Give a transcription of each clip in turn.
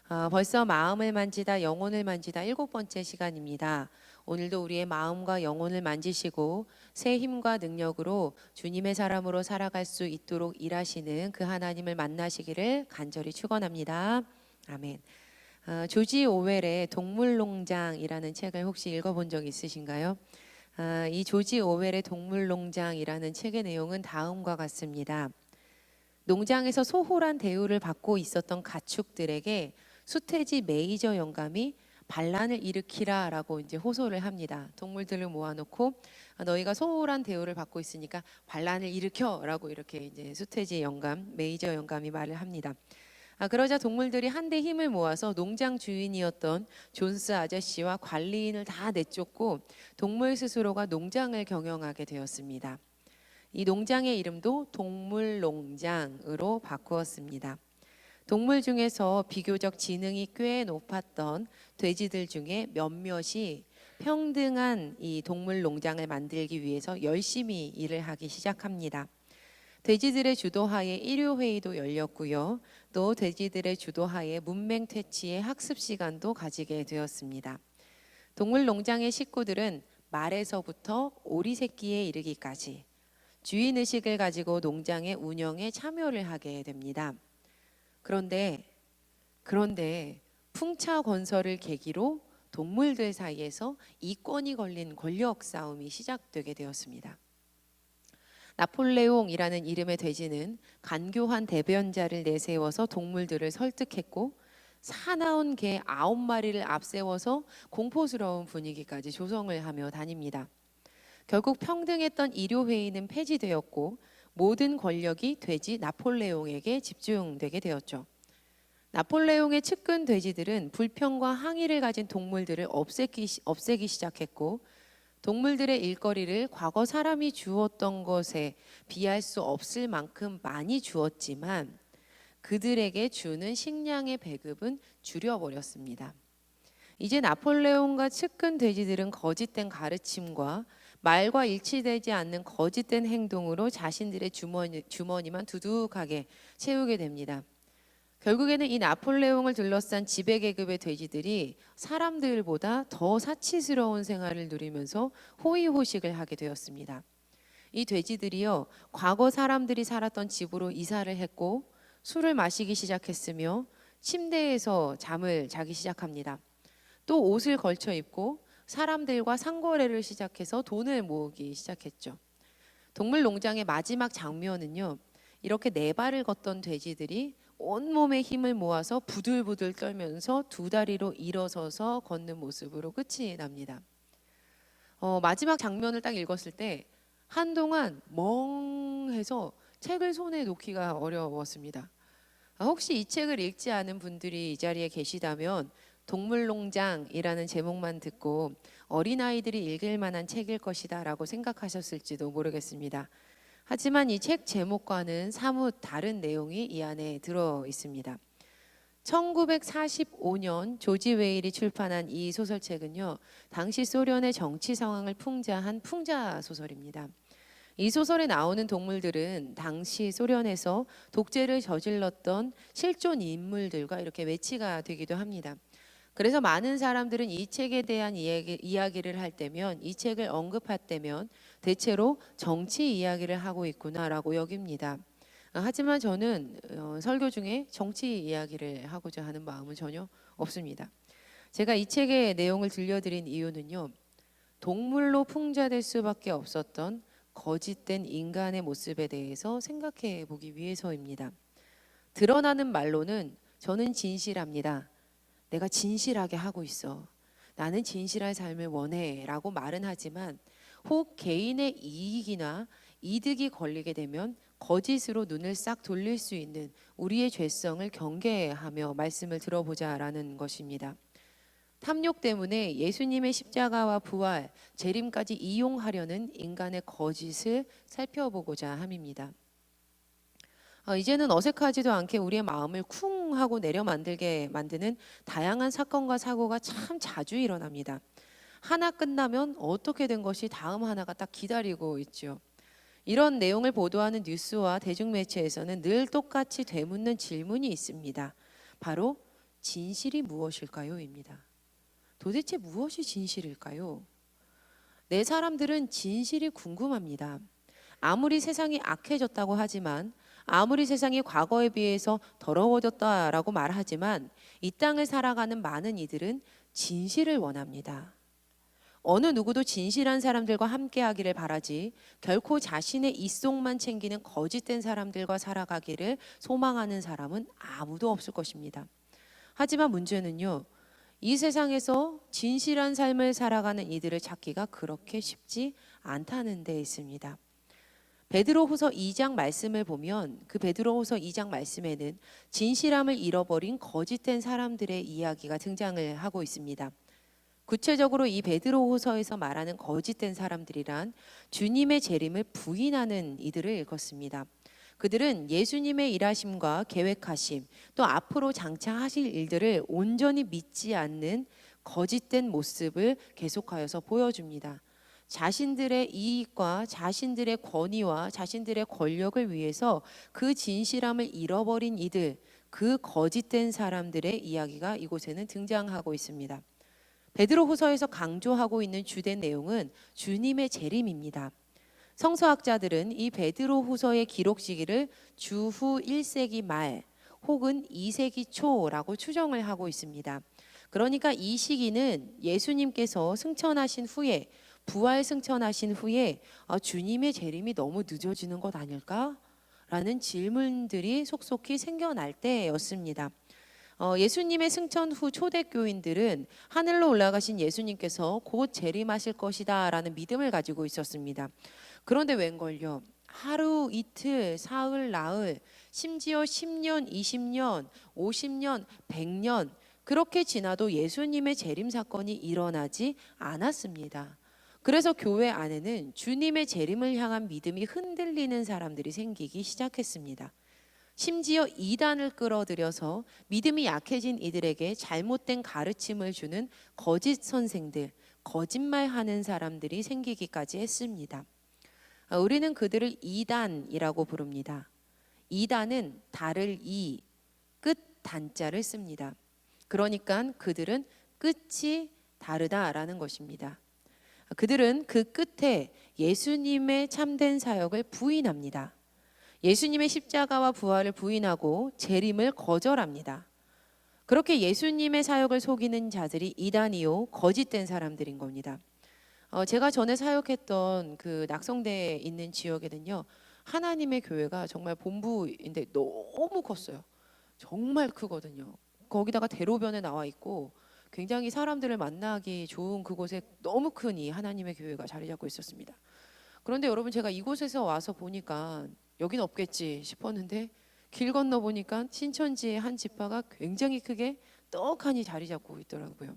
벌써 마음을 만지다 영혼을 만지다 7번째 시간입니다. 오늘도 우리의 마음과 영혼을 만지시고 새 힘과 능력으로 주님의 사람으로 살아갈 수 있도록 일하시는 그 하나님을 만나시기를 간절히 축원합니다. 아멘. 조지 오웰의 동물농장이라는 책을 혹시 읽어본 적 있으신가요? 이 조지 오웰의 동물농장이라는 책의 내용은 다음과 같습니다. 농장에서 소홀한 대우를 받고 있었던 가축들에게 수태지 메이저 영감이 반란을 일으키라라고 이제 호소를 합니다. 동물들을 모아놓고 너희가 소홀한 대우를 받고 있으니까 반란을 일으켜라고 이렇게 이제 수태지 영감, 메이저 영감이 말을 합니다. 그러자 동물들이 한데 힘을 모아서 농장 주인이었던 존스 아저씨와 관리인을 다 내쫓고 동물 스스로가 농장을 경영하게 되었습니다. 이 농장의 이름도 동물농장으로 바꾸었습니다. 동물 중에서 비교적 지능이 꽤 높았던 돼지들 중에 몇몇이 평등한 이 동물농장을 만들기 위해서 열심히 일을 하기 시작합니다. 돼지들의 주도하에 일요회의도 열렸고요. 또 돼지들의 주도하에 문맹퇴치의 학습 시간도 가지게 되었습니다. 동물농장의 식구들은 말에서부터 오리 새끼에 이르기까지 주인의식을 가지고 농장의 운영에 참여를 하게 됩니다. 그런데 풍차 건설을 계기로 동물들 사이에서 이권이 걸린 권력 싸움이 시작되게 되었습니다. 나폴레옹이라는 이름의 돼지는 간교한 대변자를 내세워서 동물들을 설득했고 사나운 개 9마리를 앞세워서 공포스러운 분위기까지 조성을 하며 다닙니다. 결국 평등했던 일요회의는 폐지되었고 모든 권력이 돼지 나폴레옹에게 집중되게 되었죠. 나폴레옹의 측근 돼지들은 불평과 항의를 가진 동물들을 없애기 시작했고 동물들의 일거리를 과거 사람이 주었던 것에 비할 수 없을 만큼 많이 주었지만 그들에게 주는 식량의 배급은 줄여버렸습니다. 이제 나폴레옹과 측근 돼지들은 거짓된 가르침과 말과 일치되지 않는 거짓된 행동으로 자신들의 주머니만 두둑하게 채우게 됩니다. 결국에는 이 나폴레옹을 둘러싼 지배계급의 돼지들이 사람들보다 더 사치스러운 생활을 누리면서 호의호식을 하게 되었습니다. 이 돼지들이요, 과거 사람들이 살았던 집으로 이사를 했고 술을 마시기 시작했으며 침대에서 잠을 자기 시작합니다. 또 옷을 걸쳐 입고 사람들과 상거래를 시작해서 돈을 모으기 시작했죠. 동물농장의 마지막 장면은요, 이렇게 4발을 걷던 돼지들이 온몸의 힘을 모아서 부들부들 떨면서 2다리로 일어서서 걷는 모습으로 끝이 납니다. 마지막 장면을 딱 읽었을 때 한동안 멍해서 책을 손에 놓기가 어려웠습니다. 혹시 이 책을 읽지 않은 분들이 이 자리에 계시다면 동물농장이라는 제목만 듣고 어린아이들이 읽을 만한 책일 것이다 라고 생각하셨을지도 모르겠습니다. 하지만 이 책 제목과는 사뭇 다른 내용이 이 안에 들어 있습니다. 1945년 조지 웨일이 출판한 이 소설책은요, 당시 소련의 정치 상황을 풍자한 풍자 소설입니다. 이 소설에 나오는 동물들은 당시 소련에서 독재를 저질렀던 실존 인물들과 이렇게 매치가 되기도 합니다. 그래서 많은 사람들은 이 책에 대한 이야기를 할 때면, 이 책을 언급할 때면 대체로 정치 이야기를 하고 있구나라고 여깁니다. 하지만 저는 설교 중에 정치 이야기를 하고자 하는 마음은 전혀 없습니다. 제가 이 책의 내용을 들려드린 이유는요, 동물로 풍자될 수밖에 없었던 거짓된 인간의 모습에 대해서 생각해 보기 위해서입니다. 드러나는 말로는 저는 진실합니다. 내가 진실하게 하고 있어. 나는 진실한 삶을 원해 라고 말은 하지만 혹 개인의 이익이나 이득이 걸리게 되면 거짓으로 눈을 싹 돌릴 수 있는 우리의 죄성을 경계하며 말씀을 들어보자라는 것입니다. 탐욕 때문에 예수님의 십자가와 부활, 재림까지 이용하려는 인간의 거짓을 살펴보고자 함입니다. 이제는 어색하지도 않게 우리의 마음을 쿵 하고 내려 만들게 만드는 다양한 사건과 사고가 참 자주 일어납니다. 하나 끝나면 어떻게 된 것이 다음 하나가 딱 기다리고 있죠. 이런 내용을 보도하는 뉴스와 대중매체에서는 늘 똑같이 되묻는 질문이 있습니다. 바로 진실이 무엇일까요?입니다. 도대체 무엇이 진실일까요? 내 사람들은 진실이 궁금합니다. 아무리 세상이 악해졌다고 하지만, 아무리 세상이 과거에 비해서 더러워졌다라고 말하지만, 이 땅을 살아가는 많은 이들은 진실을 원합니다. 어느 누구도 진실한 사람들과 함께하기를 바라지 결코 자신의 이속만 챙기는 거짓된 사람들과 살아가기를 소망하는 사람은 아무도 없을 것입니다. 하지만 문제는요, 이 세상에서 진실한 삶을 살아가는 이들을 찾기가 그렇게 쉽지 않다는 데 있습니다. 베드로후서 2장 말씀을 보면 그 베드로후서 2장 말씀에는 진실함을 잃어버린 거짓된 사람들의 이야기가 등장을 하고 있습니다. 구체적으로 이 베드로후서에서 말하는 거짓된 사람들이란 주님의 재림을 부인하는 이들을 일컫습니다. 그들은 예수님의 일하심과 계획하심, 또 앞으로 장차 하실 일들을 온전히 믿지 않는 거짓된 모습을 계속하여서 보여줍니다. 자신들의 이익과 자신들의 권위와 자신들의 권력을 위해서 그 진실함을 잃어버린 이들, 그 거짓된 사람들의 이야기가 이곳에는 등장하고 있습니다. 베드로후서에서 강조하고 있는 주된 내용은 주님의 재림입니다. 성서학자들은 이 베드로후서의 기록 시기를 주후 1세기 말 혹은 2세기 초라고 추정을 하고 있습니다. 그러니까 이 시기는 예수님께서 승천하신 후에, 부활 승천하신 후에 주님의 재림이 너무 늦어지는 것 아닐까? 라는 질문들이 속속히 생겨날 때였습니다. 예수님의 승천 후 초대교인들은 하늘로 올라가신 예수님께서 곧 재림하실 것이다 라는 믿음을 가지고 있었습니다. 그런데 웬걸요, 하루 이틀 사흘 나흘 심지어 10년 20년 50년 100년 그렇게 지나도 예수님의 재림 사건이 일어나지 않았습니다. 그래서 교회 안에는 주님의 재림을 향한 믿음이 흔들리는 사람들이 생기기 시작했습니다. 심지어 이단을 끌어들여서 믿음이 약해진 이들에게 잘못된 가르침을 주는 거짓 선생들, 거짓말하는 사람들이 생기기까지 했습니다. 우리는 그들을 이단이라고 부릅니다. 이단은 달을 이, 끝 단자를 씁니다. 그러니까 그들은 끝이 다르다라는 것입니다. 그들은 그 끝에 예수님의 참된 사역을 부인합니다. 예수님의 십자가와 부활을 부인하고 재림을 거절합니다. 그렇게 예수님의 사역을 속이는 자들이 이단이요 거짓된 사람들인 겁니다. 제가 전에 사역했던 그 낙성대에 있는 지역에는요, 하나님의 교회가 정말 본부인데 너무 컸어요. 정말 크거든요. 거기다가 대로변에 나와 있고 굉장히 사람들을 만나기 좋은 그곳에 너무 큰 이 하나님의 교회가 자리 잡고 있었습니다. 그런데 여러분, 제가 이곳에서 와서 보니까 여긴 없겠지 싶었는데 길 건너 보니까 신천지의 한 지파가 굉장히 크게 떡하니 자리 잡고 있더라고요.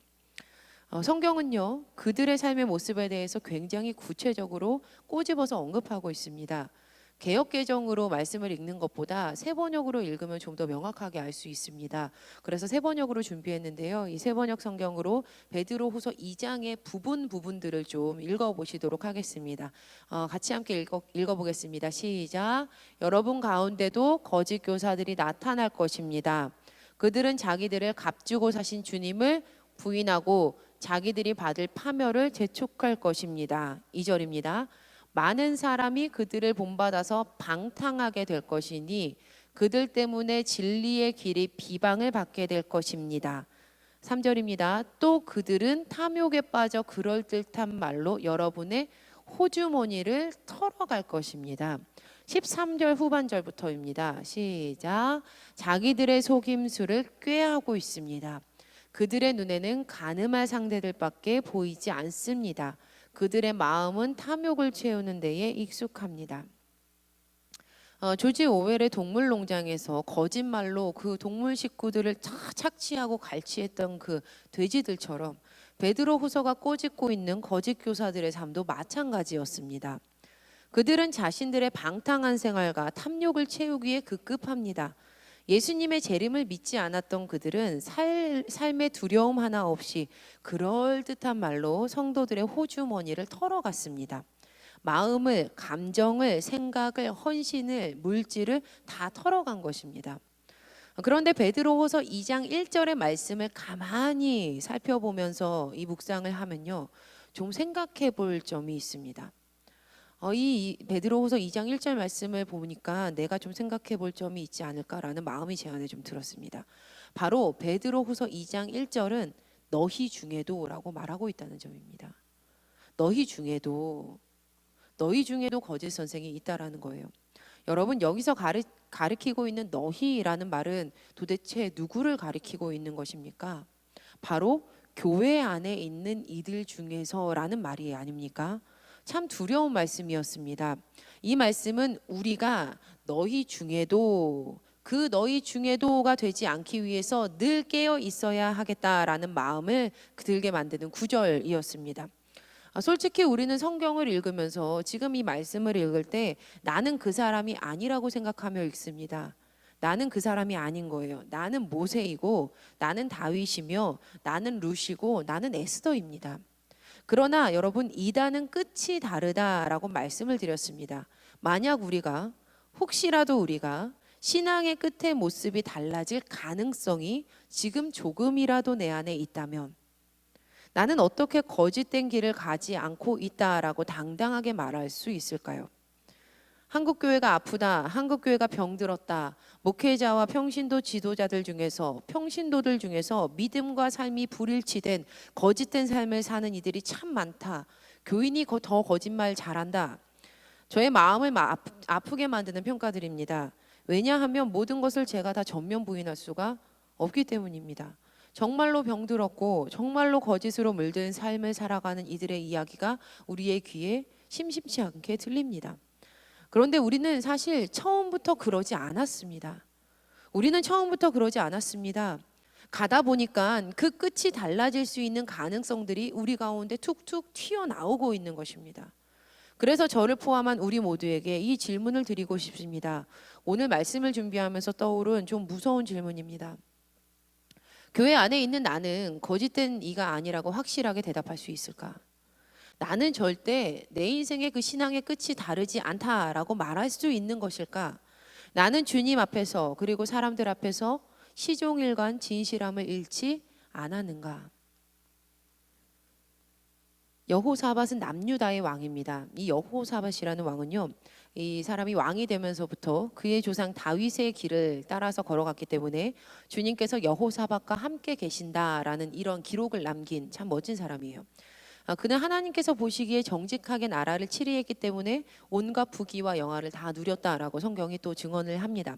성경은요, 그들의 삶의 모습에 대해서 굉장히 구체적으로 꼬집어서 언급하고 있습니다. 개역개정으로 말씀을 읽는 것보다 세번역으로 읽으면 좀 더 명확하게 알 수 있습니다. 그래서 세번역으로 준비했는데요. 이 세번역 성경으로 베드로후서 2장의 부분들을 좀 읽어보시도록 하겠습니다. 같이 함께 읽어보겠습니다. 시작. 여러분 가운데도 거짓 교사들이 나타날 것입니다. 그들은 자기들을 값주고 사신 주님을 부인하고 자기들이 받을 파멸을 재촉할 것입니다. 2절입니다. 많은 사람이 그들을 본받아서 방탕하게 될 것이니 그들 때문에 진리의 길이 비방을 받게 될 것입니다. 3절입니다. 또 그들은 탐욕에 빠져 그럴듯한 말로 여러분의 호주머니를 털어갈 것입니다. 13절 후반절부터입니다. 시작. 자기들의 속임수를 꾀하고 있습니다. 그들의 눈에는 가늠할 상대들밖에 보이지 않습니다. 그들의 마음은 탐욕을 채우는 데에 익숙합니다. 조지 오웰의 동물농장에서 거짓말로 그 동물 식구들을 착취하고 갈취했던 그 돼지들처럼 베드로후서가 꼬집고 있는 거짓 교사들의 삶도 마찬가지였습니다. 그들은 자신들의 방탕한 생활과 탐욕을 채우기에 급급합니다. 예수님의 재림을 믿지 않았던 그들은 삶의 두려움 하나 없이 그럴듯한 말로 성도들의 호주머니를 털어갔습니다. 마음을, 감정을, 생각을, 헌신을, 물질을 다 털어간 것입니다. 그런데 베드로후서 2장 1절의 말씀을 가만히 살펴보면서 이 묵상을 하면요, 좀 생각해 볼 점이 있습니다. 이 베드로후서 2장 1절 말씀을 보니까 내가 좀 생각해 볼 점이 있지 않을까라는 마음이 제 안에 좀 들었습니다. 바로 베드로후서 2장 1절은 너희 중에도라고 말하고 있다는 점입니다. 너희 중에도 거짓 선생이 있다라는 거예요. 여러분, 여기서 가리키고 있는 너희라는 말은 도대체 누구를 가리키고 있는 것입니까? 바로 교회 안에 있는 이들 중에서라는 말이 아닙니까? 참 두려운 말씀이었습니다. 이 말씀은 우리가 너희 중에도, 그 너희 중에도가 되지 않기 위해서 늘 깨어 있어야 하겠다라는 마음을 들게 만드는 구절이었습니다. 솔직히 우리는 성경을 읽으면서 지금 이 말씀을 읽을 때 나는 그 사람이 아니라고 생각하며 읽습니다. 나는 그 사람이 아닌 거예요. 나는 모세이고, 나는 다윗이며, 나는 룻이고, 나는 에스더입니다. 그러나 여러분, 이단은 끝이 다르다라고 말씀을 드렸습니다. 만약 우리가, 혹시라도 우리가 신앙의 끝의 모습이 달라질 가능성이 지금 조금이라도 내 안에 있다면, 나는 어떻게 거짓된 길을 가지 않고 있다라고 당당하게 말할 수 있을까요? 한국교회가 아프다, 한국교회가 병들었다, 목회자와 평신도 지도자들 중에서, 평신도들 중에서 믿음과 삶이 불일치된 거짓된 삶을 사는 이들이 참 많다. 교인이 더 거짓말 잘한다. 저의 마음을 아프게 만드는 평가들입니다. 왜냐하면 모든 것을 제가 다 전면 부인할 수가 없기 때문입니다. 정말로 병들었고 정말로 거짓으로 물든 삶을 살아가는 이들의 이야기가 우리의 귀에 심심치 않게 들립니다. 그런데 우리는 사실 처음부터 그러지 않았습니다. 가다 보니까 그 끝이 달라질 수 있는 가능성들이 우리 가운데 툭툭 튀어나오고 있는 것입니다. 그래서 저를 포함한 우리 모두에게 이 질문을 드리고 싶습니다. 오늘 말씀을 준비하면서 떠오른 좀 무서운 질문입니다. 교회 안에 있는 나는 거짓된 이가 아니라고 확실하게 대답할 수 있을까? 나는 절대 내 인생의 그 신앙의 끝이 다르지 않다라고 말할 수 있는 것일까? 나는 주님 앞에서 그리고 사람들 앞에서 시종일관 진실함을 잃지 않았는가? 여호사밧은 남유다의 왕입니다. 이 여호사밧이라는 왕은요, 이 사람이 왕이 되면서부터 그의 조상 다윗의 길을 따라서 걸어갔기 때문에 주님께서 여호사밧과 함께 계신다라는 이런 기록을 남긴 참 멋진 사람이에요. 그는 하나님께서 보시기에 정직하게 나라를 치리했기 때문에 온갖 부귀와 영화를 다 누렸다라고 성경이 또 증언을 합니다.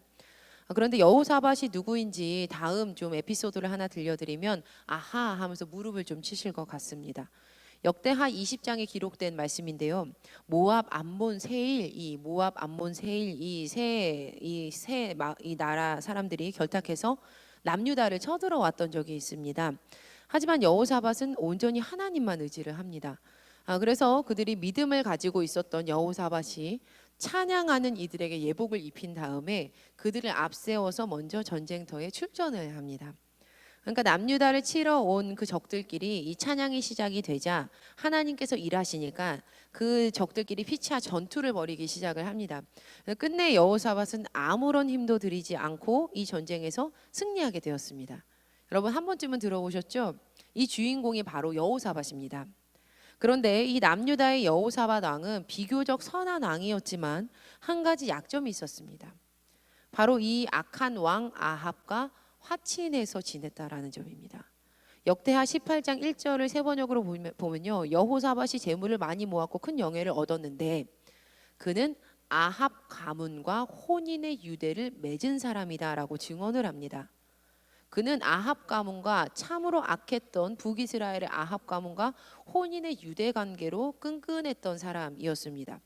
그런데 여호사밧이 누구인지 다음 좀 에피소드를 하나 들려드리면 아하 하면서 무릎을 좀 치실 것 같습니다. 역대하 20장에 기록된 말씀인데요. 모압, 암몬, 세일, 이 나라 사람들이 결탁해서 남유다를 쳐들어왔던 적이 있습니다. 하지만 여호사밧은 온전히 하나님만 의지를 합니다. 그래서 그들이 믿음을 가지고 있었던 여호사밧이 찬양하는 이들에게 예복을 입힌 다음에 그들을 앞세워서 먼저 전쟁터에 출전을 합니다. 그러니까 남유다를 치러 온 그 적들끼리 이 찬양이 시작이 되자 하나님께서 일하시니까 그 적들끼리 피차 전투를 벌이기 시작을 합니다. 끝내 여호사밧은 아무런 힘도 들이지 않고 이 전쟁에서 승리하게 되었습니다. 여러분, 한 번쯤은 들어보셨죠? 이 주인공이 바로 여호사밧입니다. 그런데 이 남유다의 여호사밧 왕은 비교적 선한 왕이었지만 한 가지 약점이 있었습니다. 바로 이 악한 왕 아합과 화친해서 지냈다라는 점입니다. 역대하 18장 1절을 세 번역으로 보면요, 여호사밧이 재물을 많이 모았고 큰 영예를 얻었는데 그는 아합 가문과 혼인의 유대를 맺은 사람이다라고 증언을 합니다. 그는 아합 가문과 참으로 악했던 북이스라엘의 아합 가문과 혼인의 유대 관계로 끈끈했던 사람이었습니다.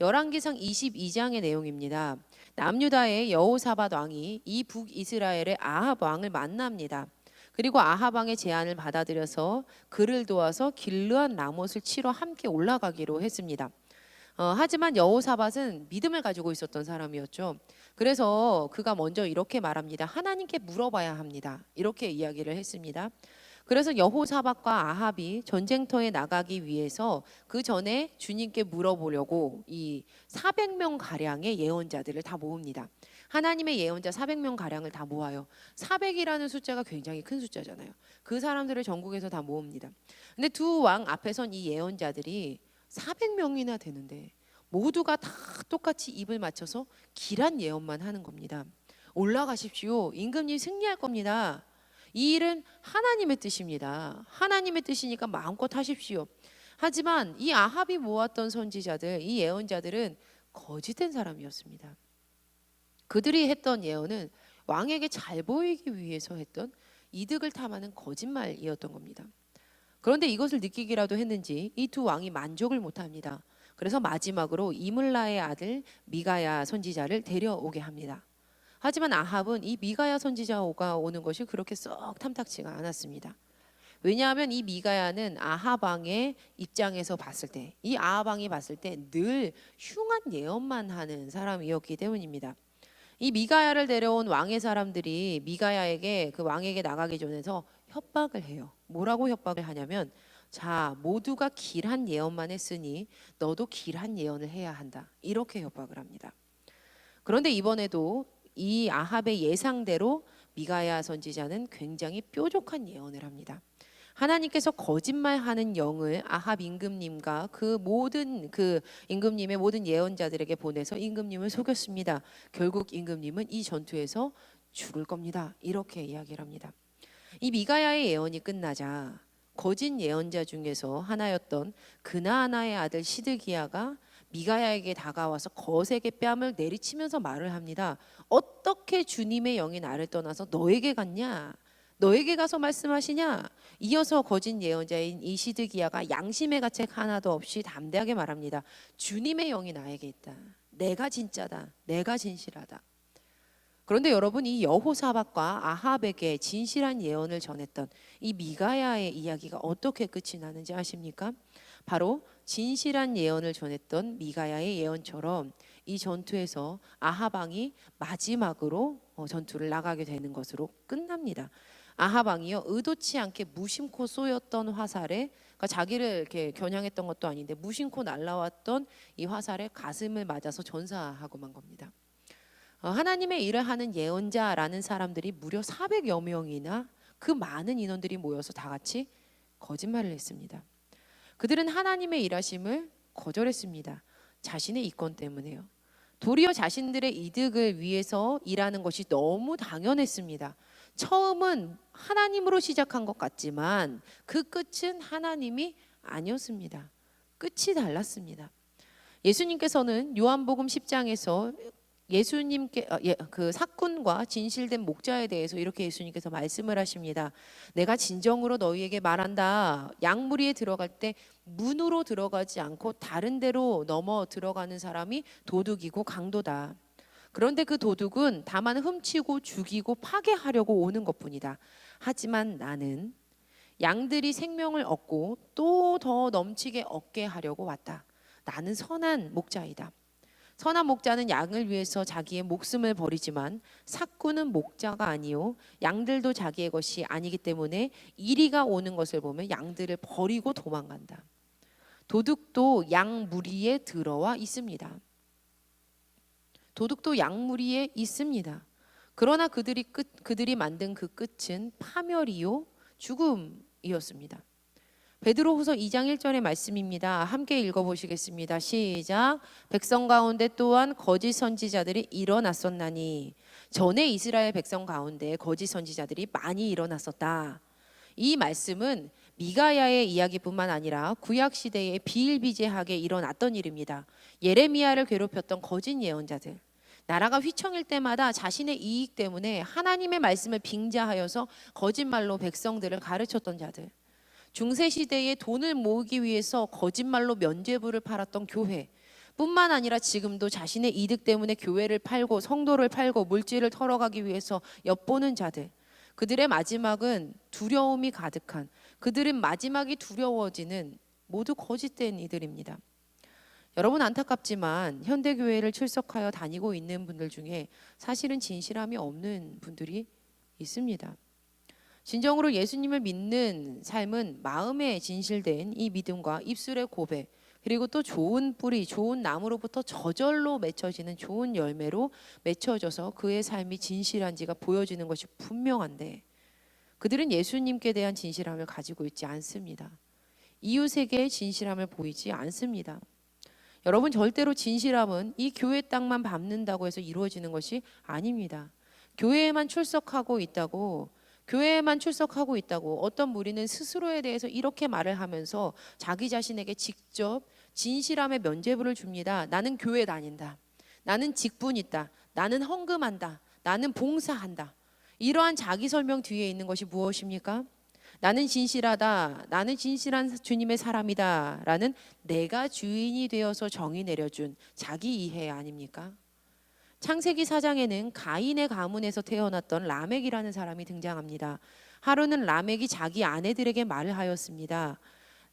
열왕기상 22장의 내용입니다. 남유다의 여호사밧 왕이 이 북이스라엘의 아합 왕을 만납니다. 그리고 아합 왕의 제안을 받아들여서 그를 도와서 길르앗 라못을 치러 함께 올라가기로 했습니다. 하지만 여호사밧은 믿음을 가지고 있었던 사람이었죠. 그래서 그가 먼저 이렇게 말합니다. 하나님께 물어봐야 합니다. 이렇게 이야기를 했습니다. 그래서 여호사밧과 아합이 전쟁터에 나가기 위해서 그 전에 주님께 물어보려고 이 400명 가량의 예언자들을 다 모읍니다. 하나님의 예언자 400명 가량을 다 모아요. 400이라는 숫자가 굉장히 큰 숫자잖아요. 그 사람들을 전국에서 다 모읍니다. 근데 두 왕 앞에 선 이 예언자들이 400명이나 되는데 모두가 다 똑같이 입을 맞춰서 길한 예언만 하는 겁니다. 올라가십시오. 임금님 승리할 겁니다. 이 일은 하나님의 뜻입니다. 하나님의 뜻이니까 마음껏 하십시오. 하지만 이 아합이 모았던 선지자들, 이 예언자들은 거짓된 사람이었습니다. 그들이 했던 예언은 왕에게 잘 보이기 위해서 했던 이득을 탐하는 거짓말이었던 겁니다. 그런데 이것을 느끼기라도 했는지 이 두 왕이 만족을 못합니다. 그래서 마지막으로 이물라의 아들 미가야 선지자를 데려오게 합니다. 하지만 아합은 이 미가야 선지자가 오는 것이 그렇게 썩 탐탁치가 않았습니다. 왜냐하면 이 미가야는 아합 왕의 입장에서 봤을 때, 이 아합 왕이 봤을 때 늘 흉한 예언만 하는 사람이었기 때문입니다. 이 미가야를 데려온 왕의 사람들이 미가야에게 그 왕에게 나가기 전에서 협박을 해요. 뭐라고 협박을 하냐면, 자, 모두가 길한 예언만 했으니 너도 길한 예언을 해야 한다. 이렇게 협박을 합니다. 그런데 이번에도 이 아합의 예상대로 미가야 선지자는 굉장히 뾰족한 예언을 합니다. 하나님께서 거짓말하는 영을 아합 임금님과 그 임금님의 모든 예언자들에게 보내서 임금님을 속였습니다. 결국 임금님은 이 전투에서 죽을 겁니다. 이렇게 이야기를 합니다. 이 미가야의 예언이 끝나자 거짓 예언자 중에서 하나였던 그나아나의 아들 시드기야가 미가야에게 다가와서 거세게 뺨을 내리치면서 말을 합니다. 어떻게 주님의 영이 나를 떠나서 너에게 갔냐? 너에게 가서 말씀하시냐? 이어서 거짓 예언자인 이 시드기야가 양심의 가책 하나도 없이 담대하게 말합니다. 주님의 영이 나에게 있다. 내가 진짜다. 내가 진실하다. 그런데 여러분, 이 여호사밧과 아합에게 진실한 예언을 전했던 이 미가야의 이야기가 어떻게 끝이 나는지 아십니까? 바로 진실한 예언을 전했던 미가야의 예언처럼 이 전투에서 아합 왕이 마지막으로 전투를 나가게 되는 것으로 끝납니다. 아합 왕이요, 의도치 않게 무심코 쏘였던 화살에, 그러니까 자기를 이렇게 겨냥했던 것도 아닌데 무심코 날라왔던 이 화살에 가슴을 맞아서 전사하고 만 겁니다. 하나님의 일을 하는 예언자라는 사람들이 무려 400여 명이나 그 많은 인원들이 모여서 다 같이 거짓말을 했습니다. 그들은 하나님의 일하심을 거절했습니다. 자신의 이권 때문에요. 도리어 자신들의 이득을 위해서 일하는 것이 너무 당연했습니다. 처음은 하나님으로 시작한 것 같지만 그 끝은 하나님이 아니었습니다. 끝이 달랐습니다. 예수님께서는 요한복음 10장에서 그 사꾼과 진실된 목자에 대해서 이렇게 예수님께서 말씀을 하십니다. 내가 진정으로 너희에게 말한다. 양무리에 들어갈 때 문으로 들어가지 않고 다른 데로 넘어 들어가는 사람이 도둑이고 강도다. 그런데 그 도둑은 다만 훔치고 죽이고 파괴하려고 오는 것뿐이다. 하지만 나는 양들이 생명을 얻고 또 더 넘치게 얻게 하려고 왔다. 나는 선한 목자이다. 선한 목자는 양을 위해서 자기의 목숨을 버리지만 사꾼은 목자가 아니요 양들도 자기의 것이 아니기 때문에 이리가 오는 것을 보면 양들을 버리고 도망간다. 도둑도 양 무리에 들어와 있습니다. 도둑도 양 무리에 있습니다. 그러나 그들이 만든 그 끝은 파멸이요 죽음이었습니다. 베드로후서 2장 1절의 말씀입니다. 함께 읽어보시겠습니다. 시작. 백성 가운데 또한 거짓 선지자들이 일어났었나니 전에 이스라엘 백성 가운데 거짓 선지자들이 많이 일어났었다. 이 말씀은 미가야의 이야기뿐만 아니라 구약 시대에 비일비재하게 일어났던 일입니다. 예레미야를 괴롭혔던 거짓 예언자들, 나라가 휘청일 때마다 자신의 이익 때문에 하나님의 말씀을 빙자하여서 거짓말로 백성들을 가르쳤던 자들, 중세시대에 돈을 모으기 위해서 거짓말로 면죄부를 팔았던 교회 뿐만 아니라 지금도 자신의 이득 때문에 교회를 팔고 성도를 팔고 물질을 털어가기 위해서 엿보는 자들, 그들의 마지막은 두려움이 가득한, 그들은 마지막이 두려워지는 모두 거짓된 이들입니다. 여러분, 안타깝지만 현대교회를 출석하여 다니고 있는 분들 중에 사실은 진실함이 없는 분들이 있습니다. 진정으로 예수님을 믿는 삶은 마음에 진실된 이 믿음과 입술의 고백, 그리고 또 좋은 뿌리, 좋은 나무로부터 저절로 맺혀지는 좋은 열매로 맺혀져서 그의 삶이 진실한지가 보여지는 것이 분명한데 그들은 예수님께 대한 진실함을 가지고 있지 않습니다. 이웃에게 진실함을 보이지 않습니다. 여러분, 절대로 진실함은 이 교회 땅만 밟는다고 해서 이루어지는 것이 아닙니다. 교회에만 출석하고 있다고 어떤 무리는 스스로에 대해서 이렇게 말을 하면서 자기 자신에게 직접 진실함의 면죄부를 줍니다. 나는 교회 다닌다. 나는 직분 있다. 나는 헌금한다. 나는 봉사한다. 이러한 자기 설명 뒤에 있는 것이 무엇입니까? 나는 진실하다. 나는 진실한 주님의 사람이다. 라는 내가 주인이 되어서 정의 내려준 자기 이해 아닙니까? 창세기 4장에는 가인의 가문에서 태어났던 라멕이라는 사람이 등장합니다. 하루는 라멕이 자기 아내들에게 말을 하였습니다.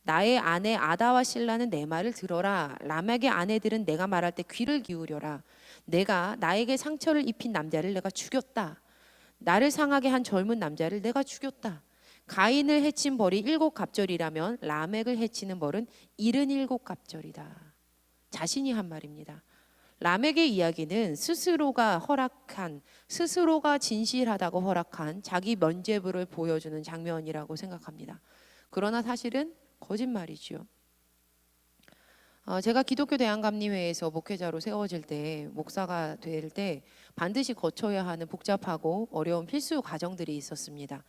나의 아내 아다와 실라는 내 말을 들어라. 라멕의 아내들은 내가 말할 때 귀를 기울여라. 내가 나에게 상처를 입힌 남자를 내가 죽였다. 나를 상하게 한 젊은 남자를 내가 죽였다. 가인을 해친 벌이 7갑절이라면 라멕을 해치는 벌은 77갑절이다. 자신이 한 말입니다. 라멕의 이야기는 스스로가 진실하다고 허락한 자기 면죄부를 보여주는 장면이라고 생각합니다. 그러나 사실은 거짓말이죠. 제가 기독교 대한감리회에서 목회자로 세워질 때, 목사가 될 때 반드시 거쳐야 하는 복잡하고 어려운 필수 과정들이 있었습니다.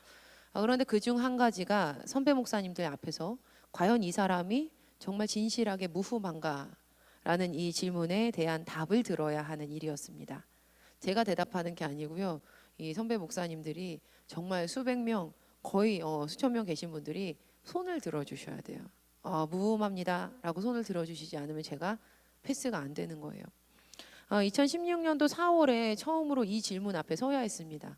그런데 그중 한 가지가 선배 목사님들 앞에서 과연 이 사람이 정말 진실하게 무후만가? 라는 이 질문에 대한 답을 들어야 하는 일이었습니다. 제가 대답하는 게 아니고요. 이 선배 목사님들이 정말 수백 명, 거의 수천 명 계신 분들이 손을 들어주셔야 돼요. 무음합니다 라고 손을 들어주시지 않으면 제가 패스가 안 되는 거예요. 2016년도 4월에 처음으로 이 질문 앞에 서야 했습니다.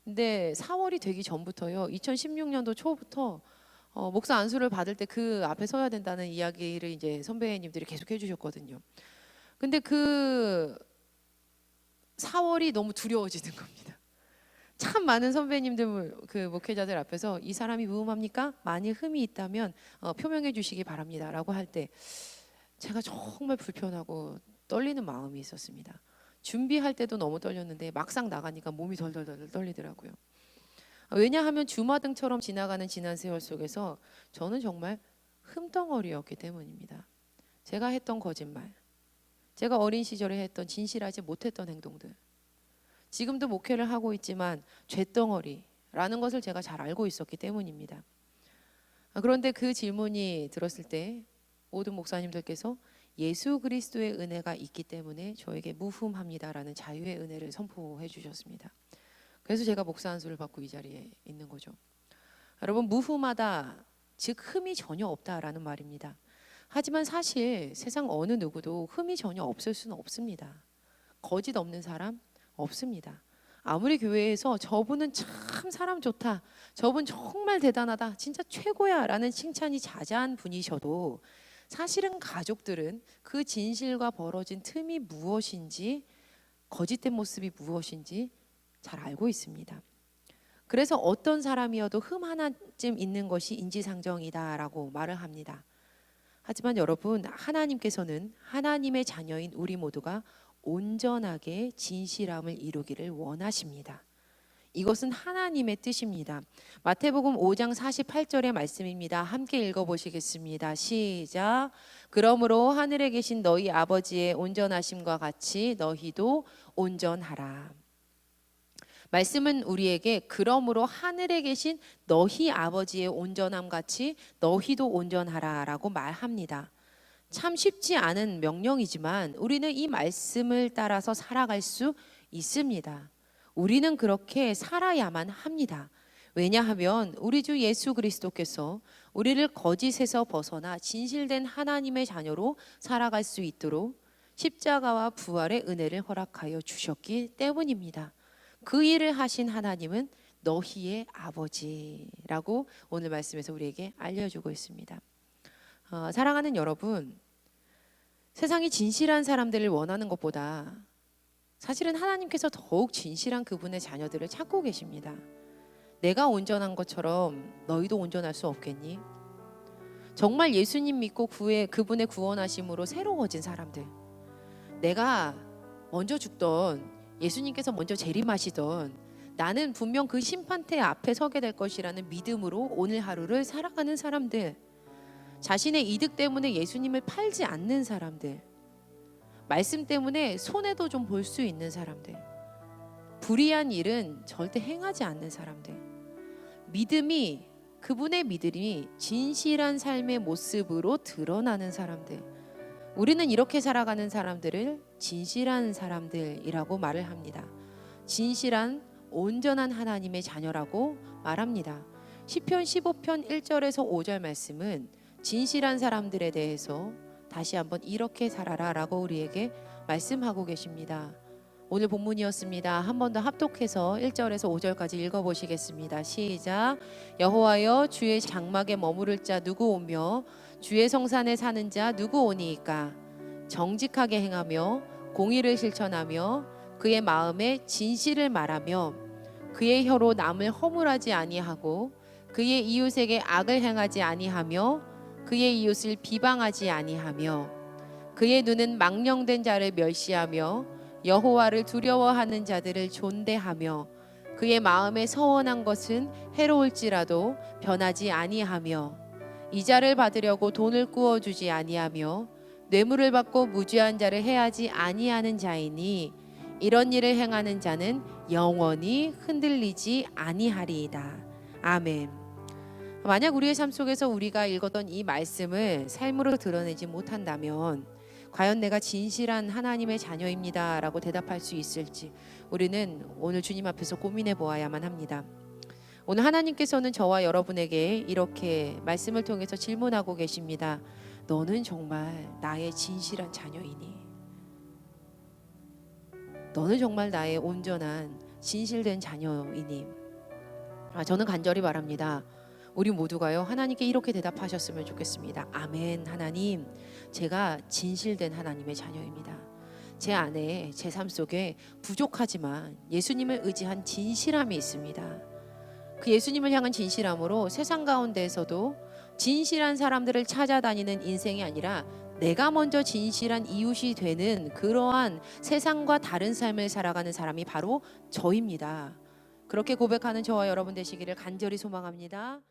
근데 4월이 되기 전부터요, 2016년도 초부터 목사 안수를 받을 때 그 앞에 서야 된다는 이야기를 이제 선배님들이 계속 해주셨거든요. 근데 그 4월이 너무 두려워지는 겁니다. 참 많은 선배님들, 그 목회자들 앞에서 이 사람이 무음합니까? 만일 흠이 있다면 표명해 주시기 바랍니다 라고 할 때 제가 정말 불편하고 떨리는 마음이 있었습니다. 준비할 때도 너무 떨렸는데 막상 나가니까 몸이 덜덜덜 떨리더라고요. 왜냐하면 주마등처럼 지나가는 지난 세월 속에서 저는 정말 흠덩어리였기 때문입니다. 제가 했던 거짓말, 제가 어린 시절에 했던 진실하지 못했던 행동들, 지금도 목회를 하고 있지만 죄덩어리라는 것을 제가 잘 알고 있었기 때문입니다. 그런데 그 질문이 들었을 때 모든 목사님들께서 예수 그리스도의 은혜가 있기 때문에 저에게 무흠합니다라는 자유의 은혜를 선포해 주셨습니다. 그래서 제가 목사 안수를 받고 이 자리에 있는 거죠. 여러분, 무흠하다, 즉 흠이 전혀 없다라는 말입니다. 하지만 사실 세상 어느 누구도 흠이 전혀 없을 수는 없습니다. 거짓 없는 사람 없습니다. 아무리 교회에서 저분은 참 사람 좋다, 저분 정말 대단하다, 진짜 최고야 라는 칭찬이 자자한 분이셔도 사실은 가족들은 그 진실과 벌어진 틈이 무엇인지, 거짓된 모습이 무엇인지 잘 알고 있습니다. 그래서 어떤 사람이어도 흠 하나쯤 있는 것이 인지상정이다라고 말을 합니다. 하지만 여러분, 하나님께서는 하나님의 자녀인 우리 모두가 온전하게 진실함을 이루기를 원하십니다. 이것은 하나님의 뜻입니다. 마태복음 5장 48절의 말씀입니다. 함께 읽어보시겠습니다. 시작. 그러므로 하늘에 계신 너희 아버지의 온전하심과 같이 너희도 온전하라. 말씀은 우리에게 그러므로 하늘에 계신 너희 아버지의 온전함 같이 너희도 온전하라 라고 말합니다. 참 쉽지 않은 명령이지만 우리는 이 말씀을 따라서 살아갈 수 있습니다. 우리는 그렇게 살아야만 합니다. 왜냐하면 우리 주 예수 그리스도께서 우리를 거짓에서 벗어나 진실된 하나님의 자녀로 살아갈 수 있도록 십자가와 부활의 은혜를 허락하여 주셨기 때문입니다. 그 일을 하신 하나님은 너희의 아버지라고 오늘 말씀에서 우리에게 알려주고 있습니다. 사랑하는 여러분, 세상이 진실한 사람들을 원하는 것보다 사실은 하나님께서 더욱 진실한 그분의 자녀들을 찾고 계십니다. 내가 온전한 것처럼 너희도 온전할 수 없겠니? 정말 예수님 믿고 그분의 구원하심으로 새로워진 사람들. 내가 먼저 죽던, 예수님께서 먼저 재림하시던, 나는 분명 그 심판대 앞에 서게 될 것이라는 믿음으로 오늘 하루를 살아가는 사람들. 자신의 이득 때문에 예수님을 팔지 않는 사람들. 말씀 때문에 손해도 좀 볼 수 있는 사람들. 불의한 일은 절대 행하지 않는 사람들. 그분의 믿음이 진실한 삶의 모습으로 드러나는 사람들. 우리는 이렇게 살아가는 사람들을 진실한 사람들이라고 말을 합니다. 진실한 온전한 하나님의 자녀라고 말합니다. 시편 15편 1절에서 5절 말씀은 진실한 사람들에 대해서 다시 한번 이렇게 살아라 라고 우리에게 말씀하고 계십니다. 오늘 본문이었습니다. 한 번 더 합독해서 1절에서 5절까지 읽어보시겠습니다. 시작. 여호와여, 주의 장막에 머무를 자 누구 오며 주의 성산에 사는 자 누구 오니이까? 정직하게 행하며 공의를 실천하며 그의 마음에 진실을 말하며 그의 혀로 남을 허물하지 아니하고 그의 이웃에게 악을 행하지 아니하며 그의 이웃을 비방하지 아니하며 그의 눈은 망령된 자를 멸시하며 여호와를 두려워하는 자들을 존대하며 그의 마음에 서원한 것은 해로울지라도 변하지 아니하며 이자를 받으려고 돈을 꾸어주지 아니하며 뇌물을 받고 무죄한 자를 해하지 아니하는 자이니 이런 일을 행하는 자는 영원히 흔들리지 아니하리이다. 아멘. 만약 우리의 삶 속에서 우리가 읽었던 이 말씀을 삶으로 드러내지 못한다면 과연 내가 진실한 하나님의 자녀입니다 라고 대답할 수 있을지 우리는 오늘 주님 앞에서 고민해 보아야만 합니다. 오늘 하나님께서는 저와 여러분에게 이렇게 말씀을 통해서 질문하고 계십니다. 너는 정말 나의 진실한 자녀이니? 너는 정말 나의 온전한 진실된 자녀이니? 저는 간절히 바랍니다. 우리 모두가요, 하나님께 이렇게 대답하셨으면 좋겠습니다. 아멘. 하나님, 제가 진실된 하나님의 자녀입니다. 제 안에, 제 삶 속에 부족하지만 예수님을 의지한 진실함이 있습니다. 그 예수님을 향한 진실함으로 세상 가운데에서도 진실한 사람들을 찾아다니는 인생이 아니라 내가 먼저 진실한 이웃이 되는 그러한 세상과 다른 삶을 살아가는 사람이 바로 저입니다. 그렇게 고백하는 저와 여러분 되시기를 간절히 소망합니다.